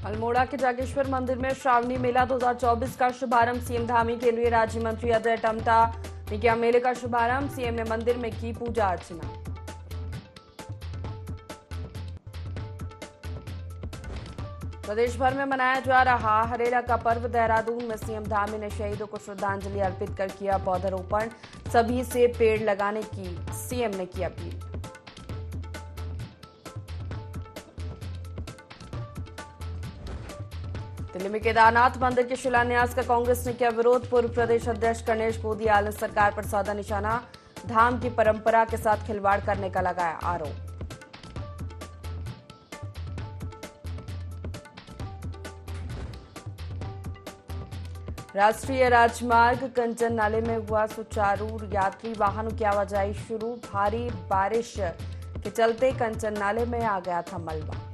अल्मोड़ा के जागेश्वर मंदिर में श्रावणी मेला 2024 का शुभारंभ। सीएम धामी केंद्रीय राज्य मंत्री अजय टम्टा ने किया मेले का शुभारंभ। सीएम ने मंदिर में की पूजा अर्चना। प्रदेश भर में मनाया जा रहा हरेला का पर्व। देहरादून में सीएम धामी ने शहीदों को श्रद्धांजलि अर्पित कर किया पौधारोपण। सभी से पेड़ लगाने की सीएम ने की अपील। दिल्ली में केदारनाथ मंदिर के शिलान्यास का कांग्रेस ने किया विरोध। पूर्व प्रदेश अध्यक्ष गणेश को दिया आलस सरकार पर साधा निशाना। धाम की परंपरा के साथ खिलवाड़ करने का लगाया आरोप। राष्ट्रीय राजमार्ग कंचन नाले में हुआ सुचारू। यात्री वाहनों की आवाजाही शुरू। भारी बारिश के चलते कंचन नाले में आ गया था मलबा।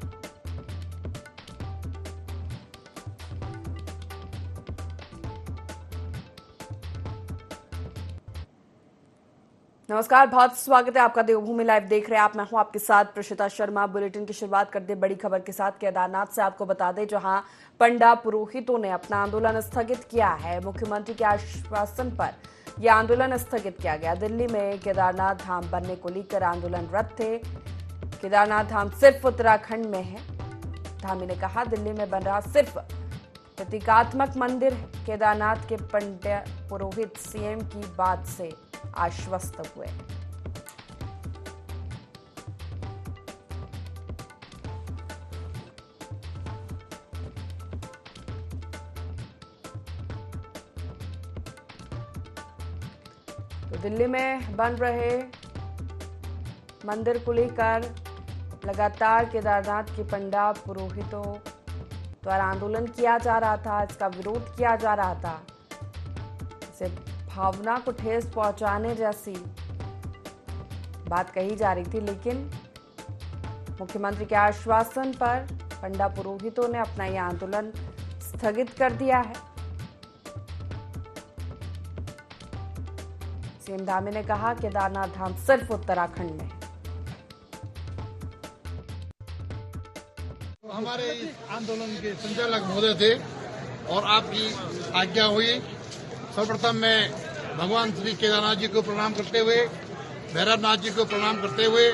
नमस्कार, बहुत स्वागत है आपका देवभूमि लाइव देख रहे हैं आप। मैं हूं आपके साथ प्रशिता शर्मा। बुलेटिन की शुरुआत करते बड़ी खबर के साथ। केदारनाथ से आपको बता दें, जहां पंडा पुरोहितों ने अपना आंदोलन स्थगित किया है। मुख्यमंत्री के आश्वासन पर यह आंदोलन स्थगित किया गया। दिल्ली में केदारनाथ धाम बनने को लेकर आंदोलनरत थे। केदारनाथ धाम सिर्फ उत्तराखंड में है। धामी ने कहा, दिल्ली में बन रहा सिर्फ प्रतीकात्मक मंदिर है। केदारनाथ के पंडा पुरोहित सीएम की बात से आश्वस्त हुए। तो दिल्ली में बन रहे मंदिर को लेकर लगातार केदारनाथ के पंडा पुरोहितों द्वारा आंदोलन किया जा रहा था। इसका विरोध किया जा रहा था। इसे भावना को ठेस पहुंचाने जैसी बात कही जा रही थी, लेकिन मुख्यमंत्री के आश्वासन पर पंडा पुरोहितों ने अपना यह आंदोलन स्थगित कर दिया है। सीएम धामी ने कहा, केदारनाथ धाम सिर्फ उत्तराखंड में है। हमारे इस आंदोलन के संचालक महोदय थे और आपकी आज्ञा हुई। सर्वप्रथम मैं भगवान श्री केदारनाथ जी को प्रणाम करते हुए, भैरवनाथ जी को प्रणाम करते हुए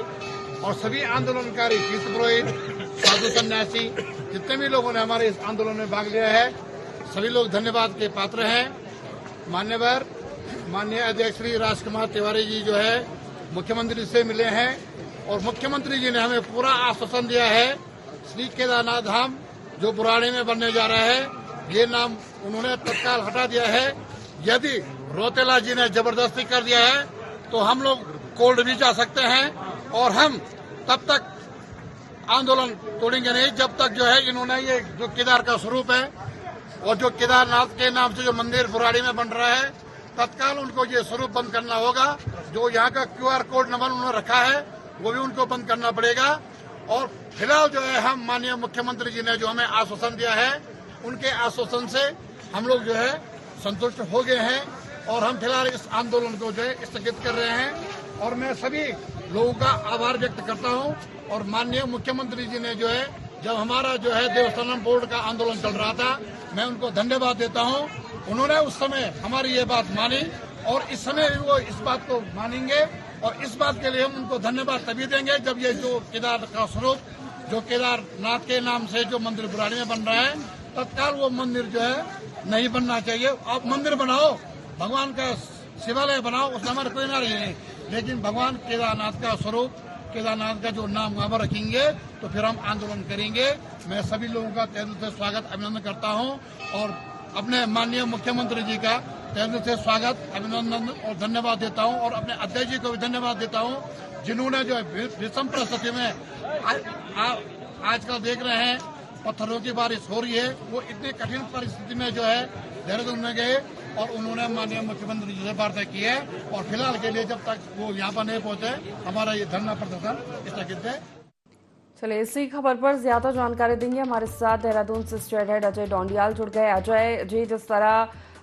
और सभी आंदोलनकारी तीर्थ पुरोहित, साधु सन्यासी, जितने भी लोगों ने हमारे इस आंदोलन में भाग लिया है, सभी लोग धन्यवाद के पात्र हैं। मान्यवर माननीय अध्यक्ष श्री राजकुमार तिवारी जी जो है मुख्यमंत्री से मिले हैं और मुख्यमंत्री जी ने हमें पूरा आश्वासन दिया है। श्री केदारनाथ धाम जो बुराड़ी में बनने जा रहा है, ये नाम उन्होंने तत्काल हटा दिया है। यदि रोतेला जी ने जबरदस्ती कर दिया है तो हम लोग कोर्ट भी जा सकते हैं और हम तब तक आंदोलन तोड़ेंगे नहीं जब तक जो है इन्होंने ये जो केदार का स्वरूप है और जो केदारनाथ के नाम से जो मंदिर बुराड़ी में बन रहा है, तत्काल उनको ये स्वरूप बंद करना होगा। जो यहाँ का QR कोड नंबर उन्होंने रखा है वो भी उनको बंद करना पड़ेगा। और फिलहाल जो है हम माननीय मुख्यमंत्री जी ने जो हमें आश्वासन दिया है, उनके आश्वासन से हम लोग जो है संतुष्ट हो गए हैं और हम फिलहाल इस आंदोलन को जो है स्थगित कर रहे हैं। और मैं सभी लोगों का आभार व्यक्त करता हूं। और माननीय मुख्यमंत्री जी ने जो है, जब हमारा जो है देवस्थानम बोर्ड का आंदोलन चल रहा था, मैं उनको धन्यवाद देता हूं। उन्होंने उस समय हमारी ये बात मानी और इस समय भी वो इस बात को मानेंगे और इस बात के लिए हम उनको धन्यवाद तभी देंगे जब ये जो केदार का स्वरूप जो केदारनाथ के नाम से जो मंदिर बुराड़ी में बन रहा है, तत्काल वो मंदिर जो है नहीं बनना चाहिए। आप मंदिर बनाओ, भगवान का शिवालय बनाओ, उसमें हमारा कोई नाराजगी नहीं, लेकिन भगवान केदारनाथ का स्वरूप, केदारनाथ का जो नाम वहां पर रखेंगे तो फिर हम आंदोलन करेंगे। मैं सभी लोगों का तहे दिल से स्वागत अभिनंदन करता हूं और अपने माननीय मुख्यमंत्री जी का तहे दिल से स्वागत अभिनंदन और धन्यवाद देता हूं और अपने अध्यक्ष जी को भी धन्यवाद देता हूं, जिन्होंने जो विषम परिस्थिति में आजकल देख रहे हैं पत्थरों की बारिश हो रही है, वो इतनी कठिन परिस्थिति में जो है देहरादून में गए और उन्होंने माननीय मुख्यमंत्री जी से वार्ता की है। और फिलहाल के लिए जब तक वो यहाँ पर नहीं पहुंचे, हमारा ये धरना प्रदर्शन स्थगित है। चलिए, इसी खबर पर ज्यादा जानकारी देंगे हमारे साथ देहरादून से स्टेट हेड अजय डोंडियाल जुड़ गए। अजय जी, जिस तरह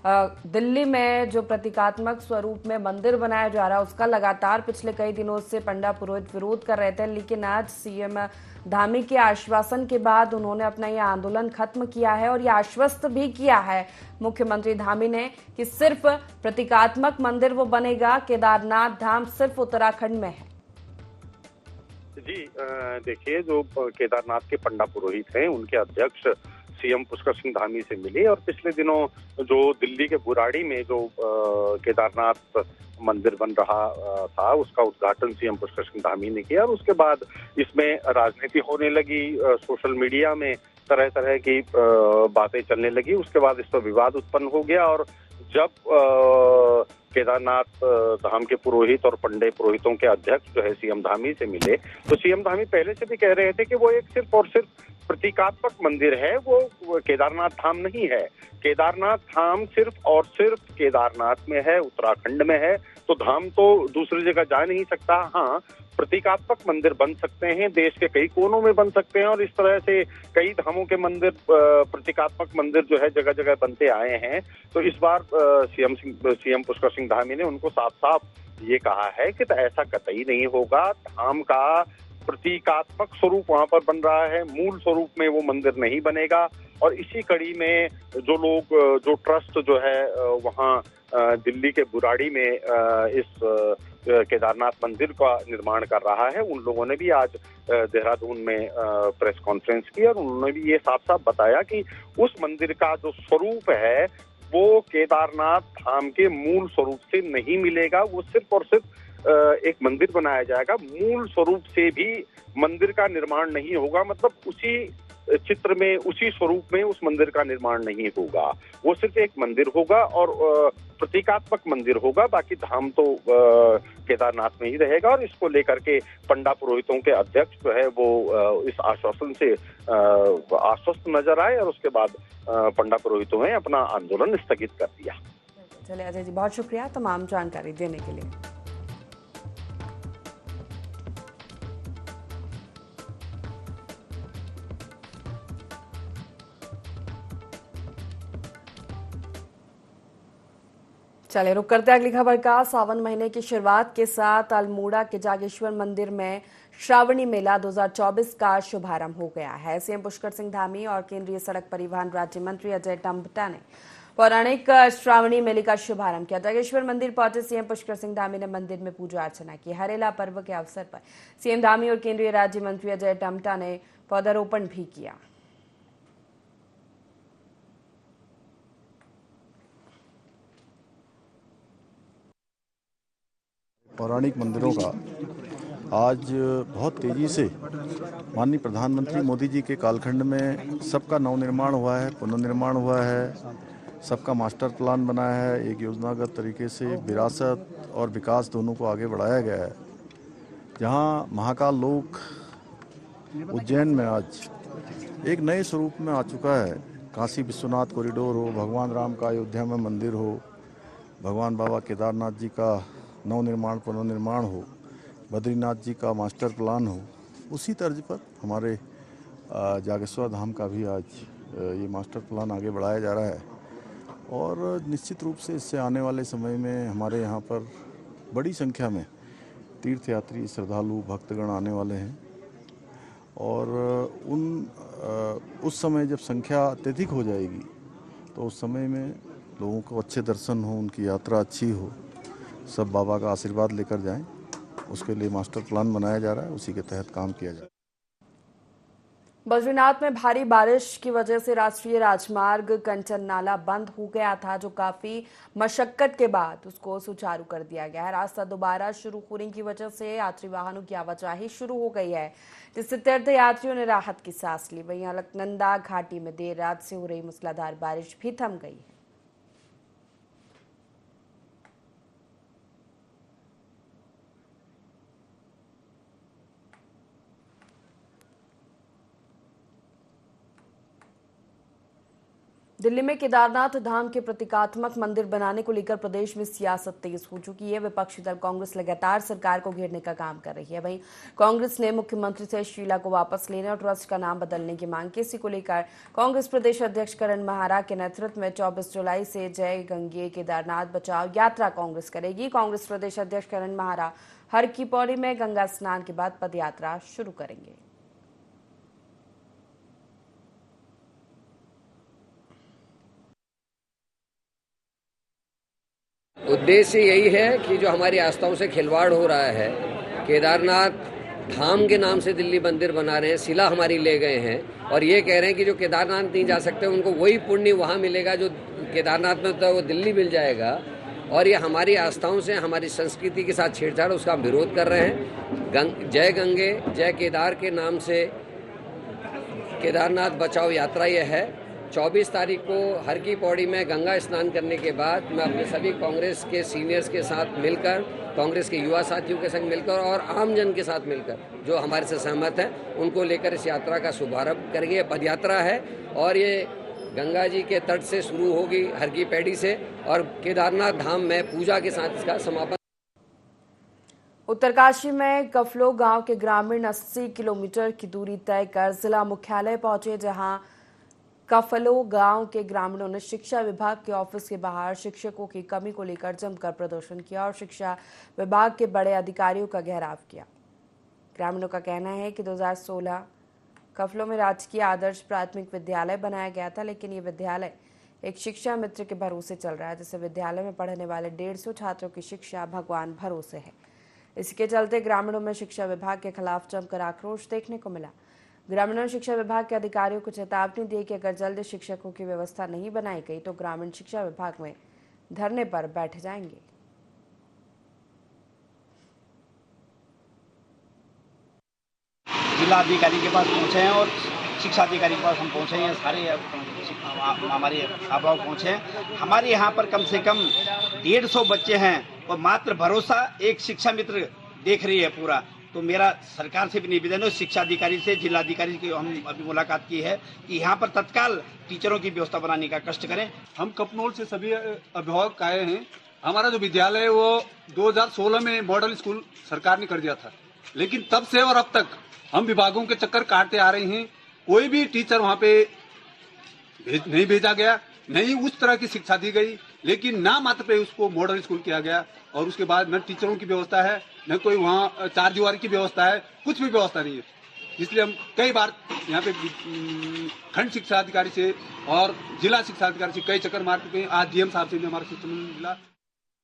दिल्ली में जो प्रतीकात्मक स्वरूप में मंदिर बनाया जा रहा है उसका लगातार पिछले कई दिनों से पंडा पुरोहित विरोध कर रहे थे, लेकिन आज सीएम धामी के आश्वासन के बाद उन्होंने अपना यह आंदोलन खत्म किया है और यह आश्वस्त भी किया है मुख्यमंत्री धामी ने कि सिर्फ प्रतीकात्मक मंदिर वो बनेगा, केदारनाथ धाम सिर्फ उत्तराखंड में है। जी देखिए, जो केदारनाथ के पंडा पुरोहित हैं उनके अध्यक्ष सीएम पुष्कर सिंह धामी से मिले और पिछले दिनों जो दिल्ली के बुराड़ी में जो केदारनाथ मंदिर बन रहा था उसका उद्घाटन सीएम पुष्कर सिंह धामी ने किया और उसके बाद इसमें राजनीति होने लगी, सोशल मीडिया में तरह तरह की बातें चलने लगी। उसके बाद इस पर विवाद उत्पन्न हो गया और जब केदारनाथ धाम के पुरोहित और पंडे पुरोहितों के अध्यक्ष जो है सीएम धामी से मिले तो सीएम धामी पहले से भी कह रहे थे कि वो एक सिर्फ और सिर्फ प्रतीकात्मक मंदिर है, वो केदारनाथ धाम नहीं है। केदारनाथ धाम सिर्फ और सिर्फ केदारनाथ में है, उत्तराखंड में है, तो धाम तो दूसरी जगह जा नहीं सकता। हाँ, प्रतीकात्मक मंदिर बन सकते हैं, देश के कई कोनों में बन सकते हैं और इस तरह से कई धामों के मंदिर, प्रतीकात्मक मंदिर जो है जगह जगह बनते आए हैं। तो इस बार सीएम पुष्कर सिंह धामी ने उनको साफ साफ ये कहा है कि ऐसा कतई नहीं होगा। धाम का प्रतीकात्मक स्वरूप वहां पर बन रहा है, मूल स्वरूप में वो मंदिर नहीं बनेगा। और इसी कड़ी में जो लोग, जो ट्रस्ट जो है वहां दिल्ली के बुराड़ी में इस केदारनाथ मंदिर का निर्माण कर रहा है, उन लोगों ने भी आज देहरादून में प्रेस कॉन्फ्रेंस की और उन्होंने भी ये साफ साफ बताया कि उस मंदिर का जो स्वरूप है वो केदारनाथ धाम के मूल स्वरूप से नहीं मिलेगा। वो सिर्फ और सिर्फ एक मंदिर बनाया जाएगा, मूल स्वरूप से भी मंदिर का निर्माण नहीं होगा। मतलब उसी चित्र में, उसी स्वरूप में उस मंदिर का निर्माण नहीं होगा। वो सिर्फ एक मंदिर होगा और प्रतीकात्मक मंदिर होगा, बाकी धाम तो केदारनाथ में ही रहेगा। और इसको लेकर के पंडा पुरोहितों के अध्यक्ष जो है वो इस आश्वासन से आश्वस्त नजर आए और उसके बाद पंडा पुरोहितों ने अपना आंदोलन स्थगित कर दिया। चलिए अजय जी, बहुत शुक्रिया तमाम जानकारी देने के लिए। चलिए रुक करते हैं अगली खबर का। सावन महीने की शुरुआत के साथ अल्मोड़ा के जागेश्वर मंदिर में श्रावणी मेला 2024 का शुभारंभ हो गया है। सीएम पुष्कर सिंह धामी और केंद्रीय सड़क परिवहन राज्य मंत्री अजय टम्टा ने पौराणिक श्रावणी मेले का शुभारंभ किया। जागेश्वर मंदिर पहुंचे सीएम पुष्कर सिंह धामी ने मंदिर में पूजा अर्चना की। हरेला पर्व के अवसर पर सीएम धामी और केंद्रीय राज्य मंत्री अजय टम्टा ने पौधारोपण भी किया। पौराणिक मंदिरों का आज बहुत तेज़ी से माननीय प्रधानमंत्री मोदी जी के कालखंड में सबका नवनिर्माण हुआ है, पुनर्निर्माण हुआ है, सबका मास्टर प्लान बनाया है। एक योजनागत तरीके से विरासत और विकास दोनों को आगे बढ़ाया गया है। जहां महाकाल लोक उज्जैन में आज एक नए स्वरूप में आ चुका है। काशी विश्वनाथ कॉरिडोर हो, भगवान राम का अयोध्या में मंदिर हो, भगवान बाबा केदारनाथ जी का नवनिर्माण पुनर्निर्माण हो, बद्रीनाथ जी का मास्टर प्लान हो, उसी तर्ज पर हमारे जागेश्वर धाम का भी आज ये मास्टर प्लान आगे बढ़ाया जा रहा है। और निश्चित रूप से इससे आने वाले समय में हमारे यहाँ पर बड़ी संख्या में तीर्थयात्री, श्रद्धालु, भक्तगण आने वाले हैं। और उस समय जब संख्या अत्यधिक हो जाएगी तो उस समय में लोगों को अच्छे दर्शन हो, उनकी यात्रा अच्छी हो, सब बाबा का आशीर्वाद लेकर जाएं, उसके लिए मास्टर प्लान बनाया जा रहा है, उसी के तहत काम किया जा रहा है। बद्रीनाथ में भारी बारिश की वजह से राष्ट्रीय राजमार्ग कंचन नाला बंद हो गया था, जो काफी मशक्कत के बाद उसको सुचारू कर दिया गया है। रास्ता दोबारा शुरू होने की वजह से यात्री वाहनों की आवाजाही शुरू हो गई है, जिससे तीर्थ यात्रियों ने राहत की सांस ली। वहीं अलकनंदा घाटी में देर रात से हो रही मूसलाधार बारिश भी थम गई है। दिल्ली में केदारनाथ धाम के प्रतीकात्मक मंदिर बनाने को लेकर प्रदेश में सियासत तेज हो चुकी है। विपक्षी दल कांग्रेस लगातार सरकार को घेरने का काम कर रही है। वहीं कांग्रेस ने मुख्यमंत्री से शीला को वापस लेने और ट्रस्ट का नाम बदलने की मांग की। इसी को लेकर कांग्रेस प्रदेश अध्यक्ष करण महारा के नेतृत्व में 24 जुलाई से जय गंगे केदारनाथ बचाओ यात्रा कांग्रेस करेगी। कांग्रेस प्रदेश अध्यक्ष करण महारा हर की पौड़ी में गंगा स्नान के बाद पदयात्रा शुरू करेंगे। उद्देश्य यही है कि जो हमारी आस्थाओं से खिलवाड़ हो रहा है, केदारनाथ धाम के नाम से दिल्ली मंदिर बना रहे हैं, शिला हमारी ले गए हैं और ये कह रहे हैं कि जो केदारनाथ नहीं जा सकते उनको वही पुण्य वहाँ मिलेगा जो केदारनाथ में होता है वो दिल्ली मिल जाएगा। और ये हमारी आस्थाओं से, हमारी संस्कृति के साथ छेड़छाड़, उसका हम विरोध कर रहे हैं। जय गंगे जय केदार के नाम से केदारनाथ बचाओ यात्रा ये है। 24 तारीख को हर की पौड़ी में गंगा स्नान करने के बाद मैं अपने सभी कांग्रेस के सीनियर्स के साथ मिलकर, कांग्रेस के युवा साथियों के संग मिलकर और आम जन के साथ मिलकर जो हमारे से सहमत हैं उनको लेकर इस यात्रा का शुभारंभ करेंगे। ये पदयात्रा है और ये गंगा जी के तट से शुरू होगी, हर की पैड़ी से, और केदारनाथ धाम में पूजा के साथ इसका समापन। उत्तरकाशी में कफलो गांव के ग्रामीण 80 किलोमीटर की दूरी तय कर जिला मुख्यालय पहुंचे, जहां कफलो गांव के ग्रामीणों ने शिक्षा विभाग के ऑफिस के बाहर शिक्षकों की कमी को लेकर जमकर प्रदर्शन किया और शिक्षा विभाग के बड़े अधिकारियों का घेराव किया। ग्रामीणों का कहना है कि 2016 कफलो में राजकीय आदर्श प्राथमिक विद्यालय बनाया गया था, लेकिन ये विद्यालय एक शिक्षा मित्र के भरोसे चल रहा है, जिससे विद्यालय में पढ़ने वाले 150 छात्रों की शिक्षा भगवान भरोसे है। इसके चलते ग्रामीणों में शिक्षा विभाग के खिलाफ जमकर आक्रोश देखने को मिला। ग्रामीणों ने शिक्षा विभाग के अधिकारियों को चेतावनी दी कि अगर जल्द शिक्षकों की व्यवस्था नहीं बनाई गई तो ग्रामीण शिक्षा विभाग में धरने पर बैठ जाएंगे। जिला अधिकारी के पास पहुंचे हैं और शिक्षा अधिकारी के पास हम पहुंचे हैं, सारे हमारे अभिभावक पहुंचे हैं। हमारे यहाँ पर कम से कम 150 बच्चे हैं और मात्र भरोसा एक शिक्षा मित्र देख रही है पूरा। तो मेरा सरकार से भी निवेदन है, शिक्षा अधिकारी से, जिला अधिकारी की हम अभी मुलाकात की है कि यहाँ पर तत्काल टीचरों की व्यवस्था बनाने का कष्ट करें। हम कपनोल से सभी अभिभावक आए हैं। हमारा जो विद्यालय है वो 2016 में मॉडल स्कूल सरकार ने कर दिया था, लेकिन तब से और अब तक हम विभागों के चक्कर काटते आ रहे हैं। कोई भी टीचर वहाँ पे नहीं भेजा गया, नहीं उस तरह की शिक्षा दी गई, लेकिन ना मात्र पे उसको मॉडल स्कूल किया गया और उसके बाद न टीचरों की व्यवस्था है, न कोई वहाँ चार दीवारी की व्यवस्था है, कुछ भी व्यवस्था नहीं है। इसलिए हम कई बार यहाँ पे खंड शिक्षा अधिकारी से और जिला शिक्षा अधिकारी से कई चक्कर मार चुके हैं। आज डीएम साहब से भी हमारा शिक्षा मिला।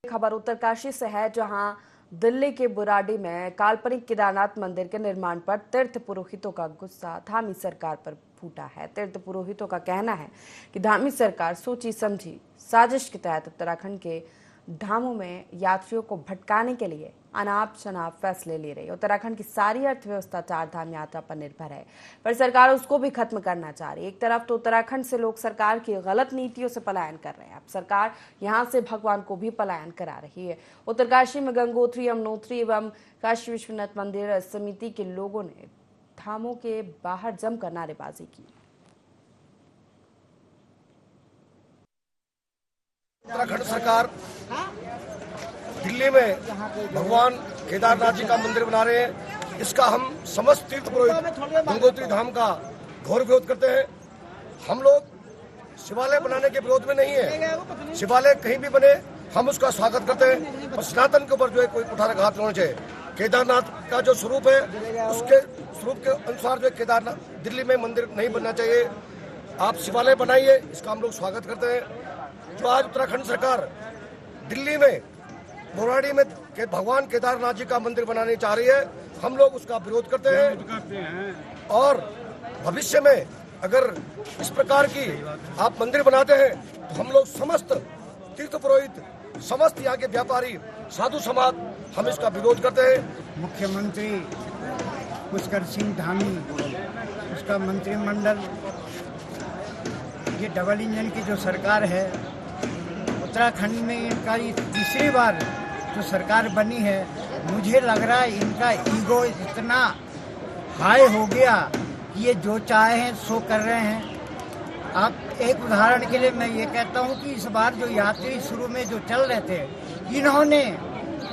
खबर उत्तरकाशी से है, जहां दिल्ली के बुराड़ी में काल्पनिक केदारनाथ मंदिर के निर्माण पर तीर्थ पुरोहितों का गुस्सा धामी सरकार पर फूटा है। तीर्थ पुरोहितों का कहना है कि धामी सरकार सोची समझी साजिश के तहत उत्तराखंड के धामों में यात्रियों को भटकाने के लिए अनाप शनाप फैसले ले रही है। उत्तराखंड की सारी अर्थव्यवस्था चार धाम यात्रा पर निर्भर है, पर सरकार उसको भी खत्म करना चाह रही है। एक तरफ तो उत्तराखंड से लोग सरकार की गलत नीतियों से पलायन कर रहे हैं, अब सरकार यहां से भगवान को भी पलायन करा रही है। उत्तरकाशी में गंगोत्री, यमुनोत्री एवं काशी विश्वनाथ मंदिर समिति के लोगों ने धामों के बाहर जमकर नारेबाजी की। उत्तराखंड सरकार दिल्ली में भगवान केदारनाथ जी का मंदिर बना रहे हैं, इसका हम समस्त तीर्थ पुरोहित गंगोत्री धाम का घोर विरोध करते हैं। हम लोग शिवालय बनाने के विरोध में नहीं है, शिवालय कहीं भी बने हम उसका स्वागत करते हैं, और सनातन के ऊपर जो है कोई कुठाराघात होना चाहिए। केदारनाथ का जो स्वरूप है उसके स्वरूप के अनुसार जो केदारनाथ दिल्ली में मंदिर नहीं बनना चाहिए। आप शिवालय बनाइए, इसका हम लोग स्वागत करते हैं। जो आज उत्तराखंड सरकार दिल्ली में बुराड़ी में भगवान केदारनाथ जी का मंदिर बनाने चाह रही है, हम लोग उसका विरोध करते हैं। और भविष्य में अगर इस प्रकार की आप मंदिर बनाते हैं तो हम लोग समस्त तीर्थ पुरोहित, समस्त यहाँ के व्यापारी, साधु समाज, हम इसका विरोध करते हैं। मुख्यमंत्री पुष्कर सिंह धामी, उसका मंत्रिमंडल, ये डबल इंजन की जो सरकार है उत्तराखंड में, इनका तीसरी बार जो सरकार बनी है, मुझे लग रहा है इनका ईगो इतना हाई हो गया कि ये जो चाहे हैं सो कर रहे हैं। आप एक उदाहरण के लिए मैं ये कहता हूँ कि इस बार जो यात्री शुरू में जो चल रहे थे, इन्होंने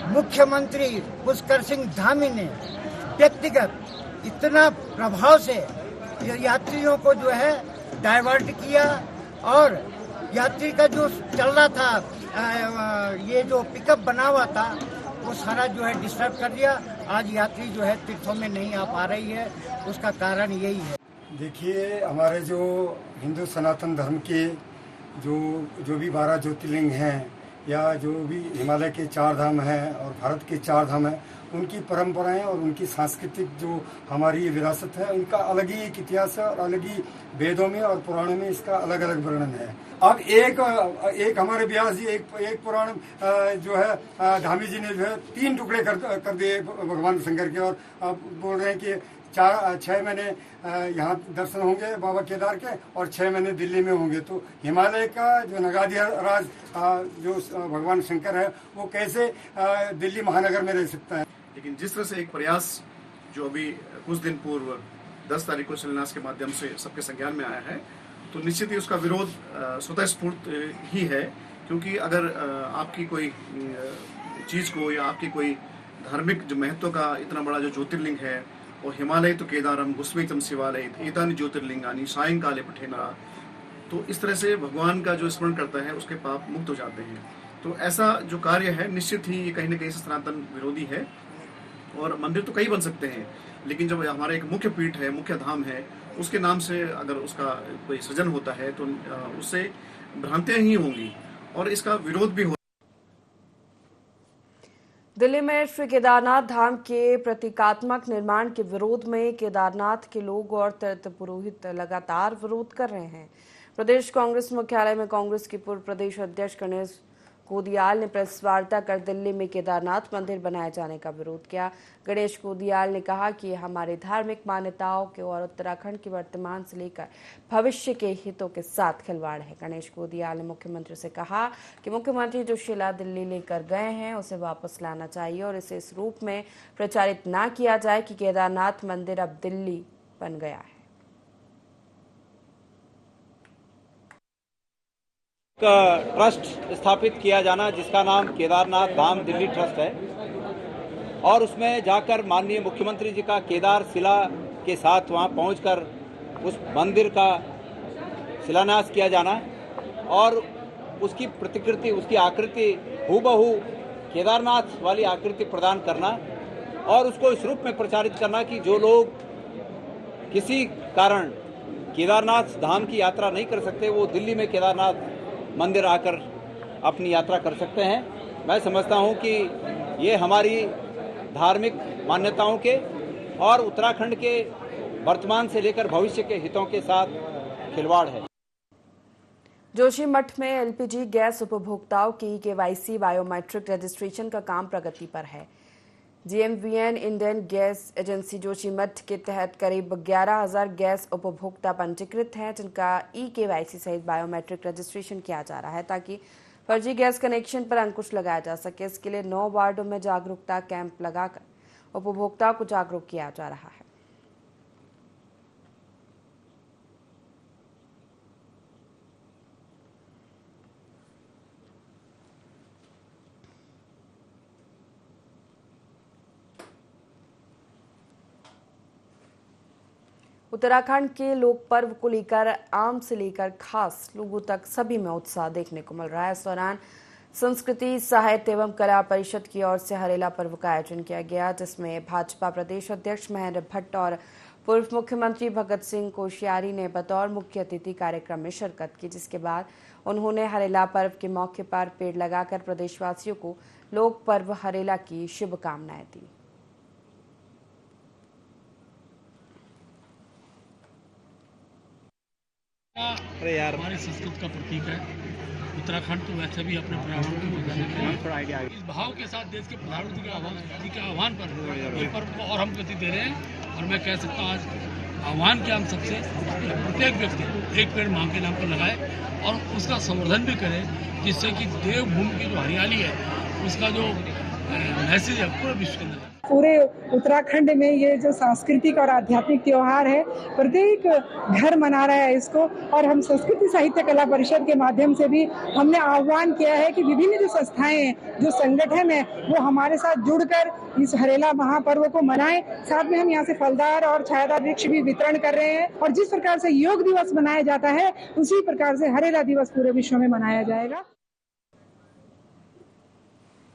मुख्यमंत्री पुष्कर सिंह धामी ने व्यक्तिगत इतना प्रभाव से यात्रियों को जो है डाइवर्ट किया और यात्री का जो चल रहा था ये जो पिकअप बना हुआ था वो सारा जो है डिस्टर्ब कर दिया। आज यात्री जो है तीर्थों में नहीं आ पा रही है, उसका कारण यही है। देखिए, हमारे जो हिंदू सनातन धर्म के जो भी 12 ज्योतिर्लिंग हैं या जो भी हिमालय के 4 धाम हैं और भारत के 4 धाम हैं, उनकी परंपराएं और उनकी सांस्कृतिक जो हमारी विरासत है, उनका अलग ही एक इतिहास है और अलग ही वेदों में और पुराणों में इसका अलग अलग वर्णन है। अब एक हमारे व्यास जी एक पुराण जो है धामी जी ने जो है 3 टुकड़े कर दिए भगवान शंकर के, और बोल रहे हैं कि 6 महीने यहाँ दर्शन होंगे बाबा केदार के और 6 महीने दिल्ली में होंगे। तो हिमालय का जो नगाधिया राज जो भगवान शंकर है वो कैसे दिल्ली महानगर में रह सकता है। लेकिन जिस तरह से एक प्रयास जो अभी कुछ दिन पूर्व 10 तारीख को शिलान्यास के माध्यम से सबके संज्ञान में आया है, तो निश्चित ही उसका विरोध स्वतः स्फूर्त ही है, क्योंकि अगर आपकी कोई चीज को या आपकी कोई धार्मिक जो महत्व का इतना बड़ा जो ज्योतिर्लिंग है, और हिमालय तो केदारम गुस्वेतम शिवालय एतानि ज्योतिर्लिंगानि सायंकाले पठेनरा, तो इस तरह से भगवान का जो स्मरण करता है उसके पाप मुक्त हो जाते हैं। तो ऐसा जो कार्य है निश्चित ही ये कहीं न कहीं सनातन विरोधी है। और मंदिर तो कई बन सकते हैं, लेकिन जब हमारा एक मुख्य पीठ है, मुख्य धाम है, उसके नाम से अगर उसका कोई सृजन होता है तो उससे भ्रांतियां ही होंगी और इसका विरोध भी हो। दिल्ली में श्री केदारनाथ धाम के प्रतीकात्मक निर्माण के विरोध में केदारनाथ के लोग और तीर्थ पुरोहित लगातार विरोध कर रहे हैं। प्रदेश कांग्रेस मुख्यालय में कांग्रेस के पूर्व प्रदेश अध्यक्ष गणेश कोदियाल ने प्रेस वार्ता कर दिल्ली में केदारनाथ मंदिर बनाए जाने का विरोध किया। गणेश कोदियाल ने कहा कि हमारे धार्मिक मान्यताओं के और उत्तराखंड के वर्तमान से लेकर भविष्य के हितों के साथ खिलवाड़ है। गणेश कोदियाल ने मुख्यमंत्री से कहा कि मुख्यमंत्री जो शिला दिल्ली लेकर गए हैं उसे वापस लाना चाहिए और इसे इस रूप में प्रचारित न किया जाए कि केदारनाथ मंदिर अब दिल्ली बन गया है। ट्रस्ट स्थापित किया जाना जिसका नाम केदारनाथ धाम दिल्ली ट्रस्ट है, और उसमें जाकर माननीय मुख्यमंत्री जी का केदार शिला के साथ वहां पहुंचकर उस मंदिर का शिलान्यास किया जाना और उसकी प्रतिकृति, उसकी आकृति हूबहू केदारनाथ वाली आकृति प्रदान करना और उसको इस रूप में प्रचारित करना कि जो लोग किसी कारण केदारनाथ धाम की यात्रा नहीं कर सकते वो दिल्ली में केदारनाथ मंदिर आकर अपनी यात्रा कर सकते हैं। मैं समझता हूं कि ये हमारी धार्मिक मान्यताओं के और उत्तराखंड के वर्तमान से लेकर भविष्य के हितों के साथ खिलवाड़ है। जोशीमठ में एलपीजी गैस उपभोक्ताओं की केवाईसी बायोमेट्रिक रजिस्ट्रेशन का काम प्रगति पर है। GMVN Indian gas agency Joshimath के तहत करीब 11,000 गैस उपभोक्ता पंजीकृत हैं, जिनका केवाईसी सहित बायोमेट्रिक रजिस्ट्रेशन किया जा रहा है ताकि फर्जी गैस कनेक्शन पर अंकुश लगाया जा सके। इसके लिए 9 वार्डों में जागरूकता कैंप लगाकर उपभोक्ताओं को जागरूक किया जा रहा है। उत्तराखंड के लोक पर्व को लेकर आम से लेकर खास लोगों तक सभी में उत्साह देखने को मिल रहा है। इस दौरान संस्कृति साहित्य एवं कला परिषद की ओर से हरेला पर्व का आयोजन किया गया, जिसमें भाजपा प्रदेश अध्यक्ष महेंद्र भट्ट और पूर्व मुख्यमंत्री भगत सिंह कोश्यारी ने बतौर मुख्य अतिथि कार्यक्रम में शिरकत की, जिसके बाद उन्होंने हरेला पर्व के मौके पर पेड़ लगाकर प्रदेशवासियों को लोक पर्व हरेला की शुभकामनाएं दी। हमारी संस्कृति का प्रतीक है। उत्तराखंड तो वैसे भी अपने पर्यावरण को बचाने के इस भाव के साथ देश के प्रधानमंत्री के आह्वान पर ये पर्व को और हम गति दे रहे हैं। और मैं कह सकता हूँ आज आह्वान किया हम सबसे, प्रत्येक व्यक्ति एक पेड़ मां के नाम पर लगाए और उसका संवर्धन भी करे, जिससे कि देवभूमि की जो हरियाली है उसका जो मैसेज है पूरे विश्व के अंदर पूरे उत्तराखंड में ये जो सांस्कृतिक और आध्यात्मिक त्योहार है, प्रत्येक घर मना रहा है इसको। और हम संस्कृति साहित्य कला परिषद के माध्यम से भी हमने आह्वान किया है कि विभिन्न जो संस्थाएं हैं, जो संगठन है, वो हमारे साथ जुड़कर इस हरेला महापर्व को मनाएं। साथ में हम यहाँ से फलदार और छायादार वृक्ष भी वितरण कर रहे हैं। और जिस प्रकार से योग दिवस मनाया जाता है, उसी प्रकार से हरेला दिवस पूरे विश्व में मनाया जाएगा।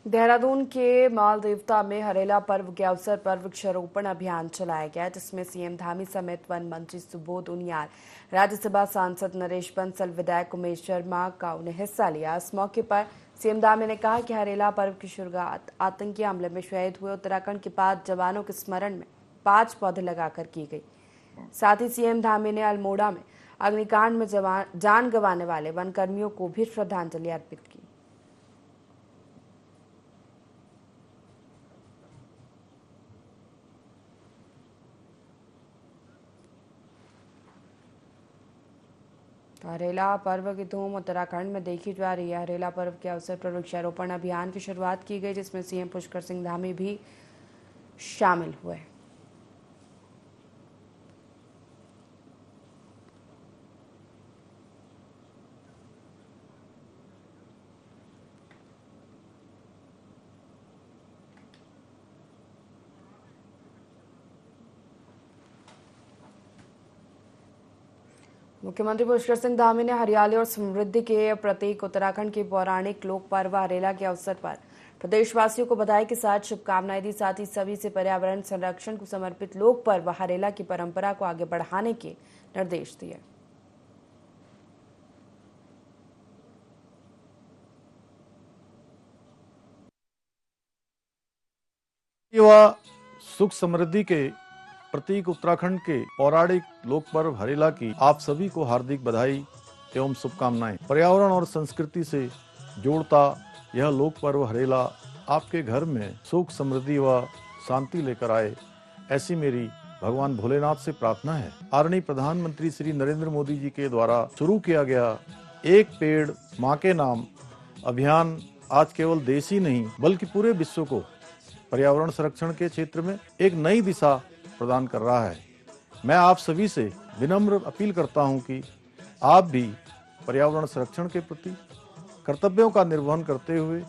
देहरादून के माल देवता में हरेला पर्व के अवसर पर वृक्षारोपण अभियान चलाया गया, जिसमें सीएम धामी समेत वन मंत्री सुबोध उनियाल, राज्यसभा सांसद नरेश बंसल, विधायक उमेश शर्मा का उन्हें हिस्सा लिया। इस मौके पर सीएम धामी ने कहा कि हरेला पर्व की शुरुआत आतंकी हमले में शहीद हुए उत्तराखंड के 5 जवानों के स्मरण में 5 पौधे लगाकर की गई। साथ ही सीएम धामी ने अल्मोड़ा में अग्निकांड में जान गंवाने वाले वन कर्मियों को भी श्रद्धांजलि अर्पित की। हरेला पर्व की धूम उत्तराखंड में देखी जा रही है। हरेला पर्व के अवसर पर वृक्षारोपण अभियान की शुरुआत की गई, जिसमें सीएम पुष्कर सिंह धामी भी शामिल हुए। मुख्यमंत्री पुष्कर सिंह धामी ने हरियाली और समृद्धि के प्रतीक उत्तराखंड के पौराणिक लोक पर्व हरेला के अवसर पर प्रदेशवासियों को बधाई के साथ शुभकामनाएं दी। साथ ही सभी से पर्यावरण संरक्षण को समर्पित लोक पर्व हरेला की परंपरा को आगे बढ़ाने के निर्देश दिए। सुख समृद्धि के प्रतीक उत्तराखंड के पौराणिक लोक पर्व हरेला की आप सभी को हार्दिक बधाई एवं शुभकामनाएं। पर्यावरण और संस्कृति से जोड़ता यह लोक पर्व हरेला आपके घर में सुख समृद्धि व शांति लेकर आए, ऐसी मेरी भगवान भोलेनाथ से प्रार्थना है। आदरणीय प्रधानमंत्री श्री नरेंद्र मोदी जी के द्वारा शुरू किया गया एक पेड़ माँ के नाम अभियान आज केवल देश ही नहीं बल्कि पूरे विश्व को पर्यावरण संरक्षण के क्षेत्र में एक नई दिशा प्रदान कर रहा है। मैं आप सभी से विनम्र अपील करता हूं कि आप भी पर्यावरण संरक्षण के प्रति कर्तव्यों का निर्वहन करते हुए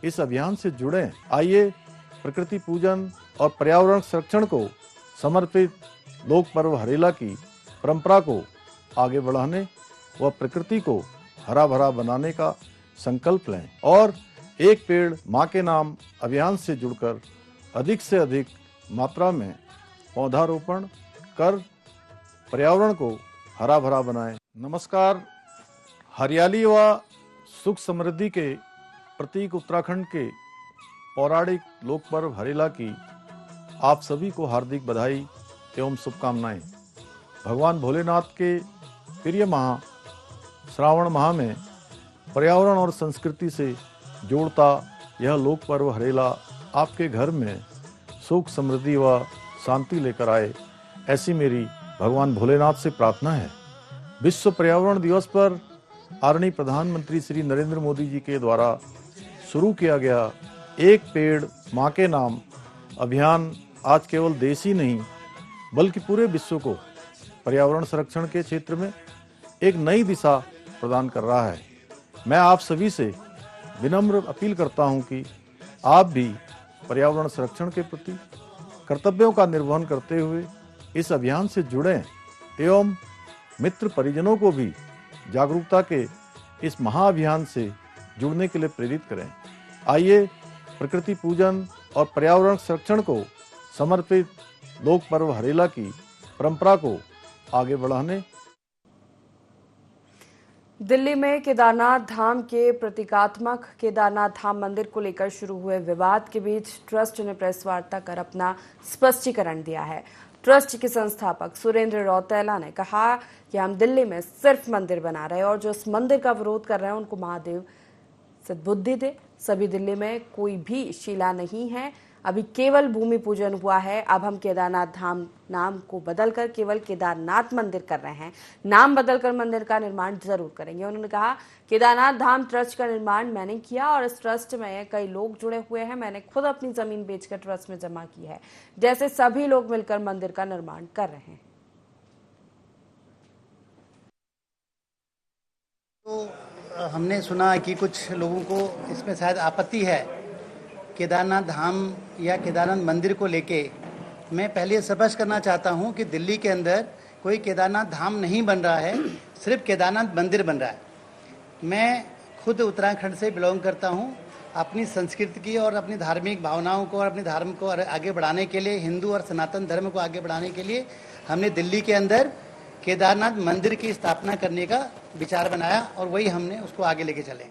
इस अभियान से जुड़ें। आइए प्रकृति पूजन और पर्यावरण संरक्षण को समर्पित लोक पर्व हरेला की परंपरा को आगे बढ़ाने व प्रकृति को हरा भरा बनाने का संकल्प लें और एक पेड़ माँ के नाम अभियान से जुड़कर अधिक से अधिक मात्रा में पौधारोपण कर पर्यावरण को हरा भरा बनाएं। नमस्कार। हरियाली व सुख समृद्धि के प्रतीक उत्तराखंड के पौराणिक लोक पर्व हरेला की आप सभी को हार्दिक बधाई एवं शुभकामनाएं। भगवान भोलेनाथ के प्रिय माह श्रावण माह में पर्यावरण और संस्कृति से जोड़ता यह लोक पर्व हरेला आपके घर में सुख समृद्धि व शांति लेकर आए, ऐसी मेरी भगवान भोलेनाथ से प्रार्थना है। विश्व पर्यावरण दिवस पर आदरणीय प्रधानमंत्री श्री नरेंद्र मोदी जी के द्वारा शुरू किया गया एक पेड़ माँ के नाम अभियान आज केवल देश ही नहीं बल्कि पूरे विश्व को पर्यावरण संरक्षण के क्षेत्र में एक नई दिशा प्रदान कर रहा है। मैं आप सभी से विनम्र अपील करता हूं कि आप भी पर्यावरण संरक्षण के प्रति कर्तव्यों का निर्वहन करते हुए इस अभियान से जुड़ें एवं मित्र परिजनों को भी जागरूकता के इस महाअभियान से जुड़ने के लिए प्रेरित करें। आइए प्रकृति पूजन और पर्यावरण संरक्षण को समर्पित लोक पर्व हरेला की परंपरा को आगे बढ़ाने। दिल्ली में केदारनाथ धाम के प्रतीकात्मक केदारनाथ धाम मंदिर को लेकर शुरू हुए विवाद के बीच ट्रस्ट ने प्रेस वार्ता कर अपना स्पष्टीकरण दिया है। ट्रस्ट के संस्थापक सुरेंद्र रौतेला ने कहा कि हम दिल्ली में सिर्फ मंदिर बना रहे हैं और जो इस मंदिर का विरोध कर रहे हैं उनको महादेव सद्बुद्धि दे। सभी दिल्ली में कोई भी शिला नहीं है। अभी केवल भूमि पूजन हुआ है। अब हम केदारनाथ धाम नाम को बदलकर केवल केदारनाथ मंदिर कर रहे हैं। नाम बदलकर मंदिर का निर्माण जरूर करेंगे। उन्होंने कहा, केदारनाथ धाम ट्रस्ट का निर्माण मैंने किया और इस ट्रस्ट में कई लोग जुड़े हुए हैं। मैंने खुद अपनी जमीन बेचकर ट्रस्ट में जमा की है। जैसे सभी लोग मिलकर मंदिर का निर्माण कर रहे हैं। तो हमने सुना कि कुछ लोगों को इसमें शायद आपत्ति है केदारनाथ धाम या केदारनाथ मंदिर को लेके। मैं पहले स्पष्ट करना चाहता हूं कि दिल्ली के अंदर कोई केदारनाथ धाम नहीं बन रहा है, सिर्फ केदारनाथ मंदिर बन रहा है। मैं खुद उत्तराखंड से बिलोंग करता हूं। अपनी संस्कृति की और अपनी धार्मिक भावनाओं को और अपने धर्म को आगे बढ़ाने के लिए, हिंदू और सनातन धर्म को आगे बढ़ाने के लिए हमने दिल्ली के अंदर केदारनाथ मंदिर की स्थापना करने का विचार बनाया और वही हमने उसको आगे लेके चले।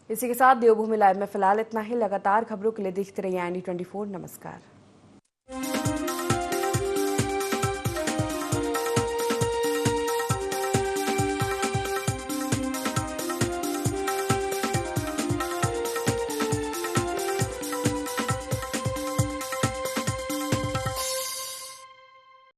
इसी के साथ देवभूमि लाइव में फिलहाल इतना ही। लगातार खबरों के लिए देखते रहिए IND24। नमस्कार।